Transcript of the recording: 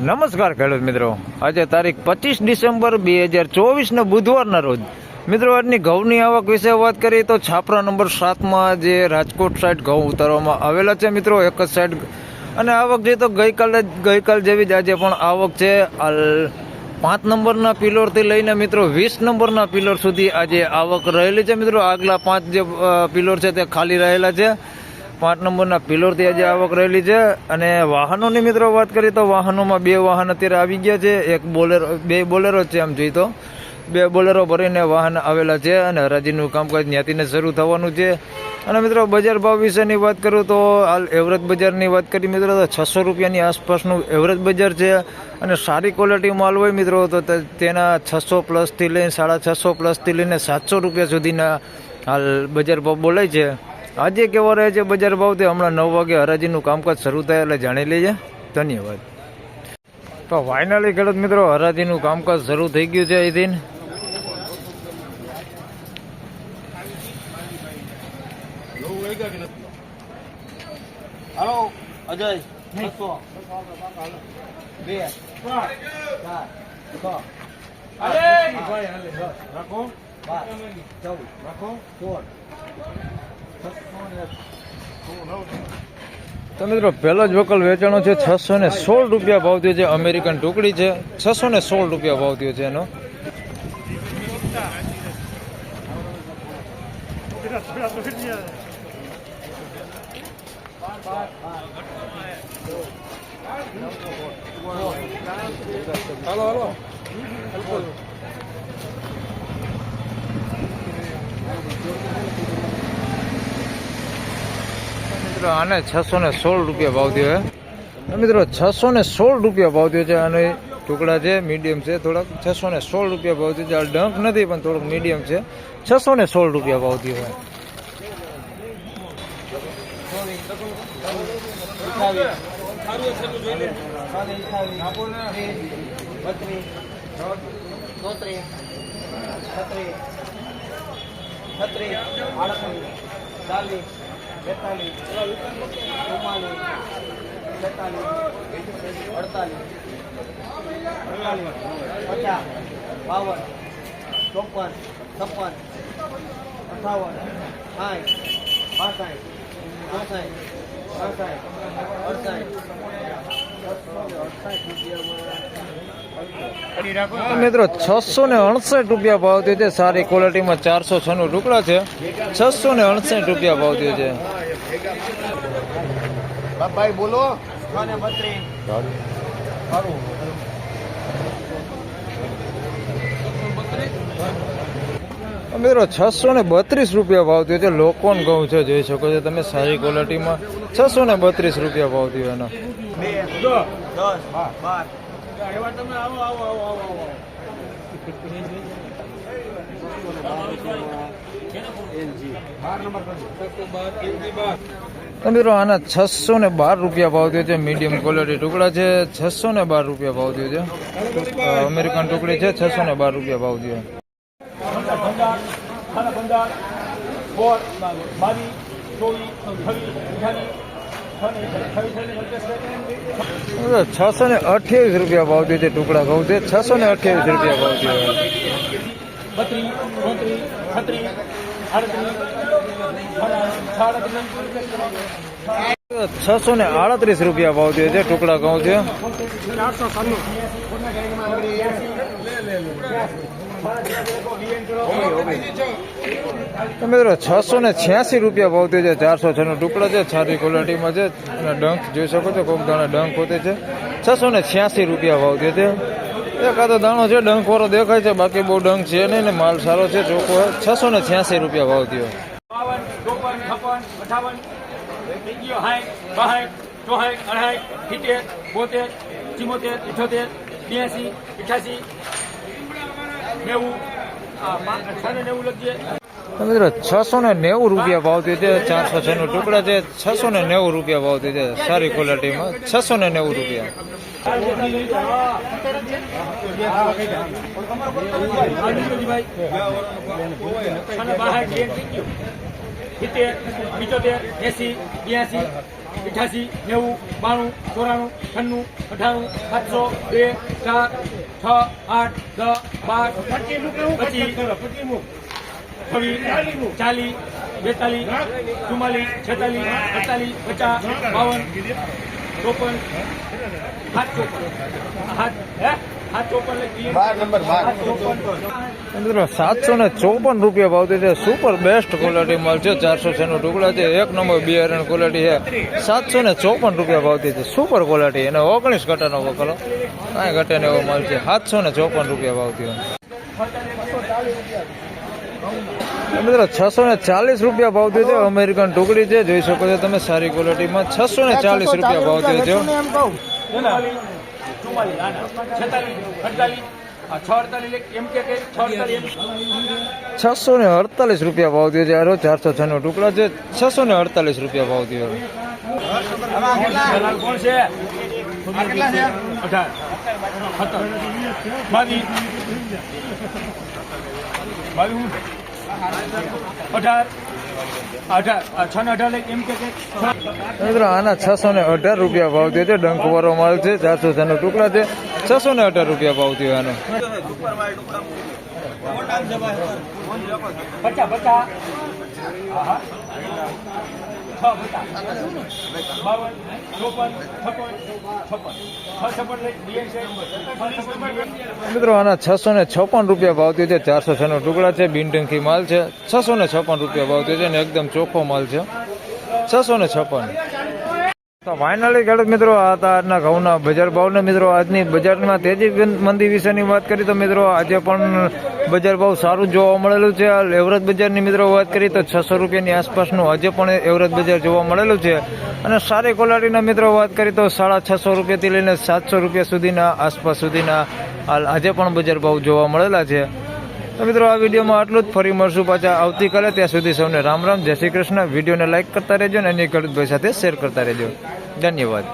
નમસ્કાર ખેડૂત મિત્રો, આજે તારીખ 25 ડિસેમ્બર 2024 બુધવારના રોજ મિત્રો આજની ઘઉંની આવક વિશે વાત કરીએ તો છાપરા નંબર 7માં જે રાજકોટ સાઈડ ઘઉં ઉતારવામાં આવેલા છે મિત્રો, એક જ સાઈડ. અને આવક જોઈએ તો ગઈકાલ જેવી જ આજે પણ આવક છે. 5 નંબરના પિલોરથી લઈને મિત્રો 20 નંબરના પિલોર સુધી આજે આવક રહેલી છે મિત્રો. આગલા 5 જે પિલોર છે તે ખાલી રહેલા છે. 5 નંબરના પિલોરથી આજે આવક રહેલી છે. અને વાહનોની મિત્રો વાત કરીએ તો વાહનોમાં 2 વાહન અત્યારે આવી ગયા છે. એક બોલેરો, 2 બોલેરો છે. આમ જોઈએ તો 2 બોલેરો ભરીને વાહન આવેલા છે અને હરાજીનું કામકાજ ત્યાંથી શરૂ થવાનું છે. અને મિત્રો બજાર ભાવ વિશેની વાત કરું તો હાલ એવરેજ બજારની વાત કરી મિત્રો તો 600 રૂપિયાની આસપાસનું એવરેજ બજાર છે. અને સારી ક્વોલિટી માલ હોય મિત્રો તો તેના 600 પ્લસથી લઈને 650 પ્લસથી લઈને 700 રૂપિયા સુધીના હાલ બજાર ભાવ બોલાય છે. આજે કેવો રહે છે બજાર ભાવ તે હમણાં 9 વાગે હરાજીનું કામકાજ શરૂ થાય એટલે જાણી લઈએ. ધન્યવાદ. તો ફાઇનલી ખેડૂત મિત્રો હરાજીનું કામકાજ શરૂ થઈ ગયું છે અહીંથી. હાલો અજય 600 2 4 રાખો 14 રાખો 16 તો મિત્રો પહેલો જ વકલ વેચાણો છે 616 રૂપિયા ભાવ થયો છે. અમેરિકન ટુકડી છે, 616 રૂપિયા ભાવ થયો છે એનો. હાલો હાલો મિત્રો આને 616 રૂપિયા ભાવ થયો છે મિત્રો. 616 રૂપિયા ભાવ થયો છે. અને ટુકડા છે, મીડિયમ છે, થોડાક 616 રૂપિયા ભાવ થયો છે. આ ડંક નથી પણ થોડુંક મીડિયમ છે. 616 રૂપિયા ભાવ થયો છે. મિત્રો 669 રૂપિયા ભાવ થયો છે. સારી ક્વોલિટીમાં 406 ટુકડા છે. 669 રૂપિયા ભાવ થયો છે. ભાઈ બોલો મિત્રો 632 રૂપિયા ભાવ થયો છે. લોકોન ઘઉં છે, જોઈ શકો છો તમે, સારી ક્વોલિટીમાં 632 રૂપિયા ભાવ થયો એનો. 2 મિત્રો આના 612 રૂપિયા ભાવ થયો છે. મીડિયમ ક્વોલિટી ટુકડા છે. 612 રૂપિયા ભાવ થયો છે. અમેરિકન ટુકડી છે. 612 રૂપિયા ભાવ થયો. 628 રૂપિયા ભાવ થયો છે. ટુકડા ઘઉં છે. 628 રૂપિયા ભાવ થયો. 638 રૂપિયા ભાવ થયો છે. ટુકડા ઘઉં છે. મિત્રો 686 રૂપિયા ભાવ થયો છે. 406 નો ટુકડા છે. સારી ક્વોલિટીમાં છે. અને ડંક જોઈ શકો છો, કોઈક દાણા ડંક હોતે છે. 686 રૂપિયા ભાવ થયો છે. એકાદો દાણો છે ડંક વાળો દેખાય છે, બાકી બહુ ડંક છે નહીં ને માલ સારો છે, ચોખ્ખો. 686 રૂપિયા ભાવ થયો. 690 રૂપિયા ભાવ થયો છે. 406 નો ટુકડા છે. 690 રૂપિયા ભાવ થયો છે. સારી ક્વોલિટીમાં 690 રૂપિયા. 88, 90, 92, 94, 98, 700, 2, 4, 6, 8, 10, 12, 25, 40, 42, 44, 46, 48, 50, 54, 12 નંબર 12 મિત્રો 754 રૂપિયા ભાવથી છે. સુપર બેસ્ટ ક્વોલિટી માલ છે. 406 નો ટુકડા છે. એક નંબર બિયારણ ક્વોલિટી છે. 754 રૂપિયા ભાવથી છે. સુપર ક્વોલિટી અને 19 ઘટાનો વકલો કાંઈ ઘટે ને એવો માલ છે. 754 રૂપિયા ભાવથી. મિત્રો 640 રૂપિયા ભાવથી છે. અમેરિકન ટુકડી છે, જોઈ શકો છો તમે સારી ક્વોલિટીમાં. 640 રૂપિયા ભાવથી છે. 648 રૂપિયા ભાવથી છે. 406 નો ટુકડા છે. 648 રૂપિયા ભાવથી. કોણ છે? 18, 22, 18 એમ કે મિત્રો આના 618 રૂપિયા ભાવથી છે. ડંકવાળો માલ છે. 406 નો ટુકડા છે. 618 રૂપિયા ભાવથી આનો. 50, મિત્રો આના 656 રૂપિયા ભાવથી છે. 406 નો ટુકડા છે. બિનડંકી માલ છે. 656 રૂપિયા ભાવથી છે ને એકદમ ચોખ્ખો માલ છે. 656. તો ફાઇનલી ખેડૂત મિત્રો આ હતા આજના ઘઉંના બજાર ભાવને. મિત્રો આજની બજારમાં તેજી મંદી વિશેની વાત કરી તો મિત્રો આજે પણ બજાર ભાવ સારું જોવા મળેલું છે. એવરેજ બજારની મિત્રો વાત કરી તો 600 રૂપિયાની આસપાસનું આજે પણ એવરેજ બજાર જોવા મળેલું છે. અને સારી ક્વોલિટીના મિત્રો વાત કરી તો 650 રૂપિયાથી લઈને 700 રૂપિયા સુધીના આસપાસ સુધીના હાલ આજે પણ બજાર ભાવ જોવા મળેલા છે. તો મિત્રો આ વિડીયોમાં આટલું જ. ફરી મળશું પાછા આવતીકાલે. ત્યાં સુધી સૌને રામ રામ, જય શ્રી કૃષ્ણ. વિડીયોને લાઇક કરતા રહેજો અને અન્ય ખેડૂતભાઈ સાથે શેર કરતા રહેજો. ધન્યવાદ.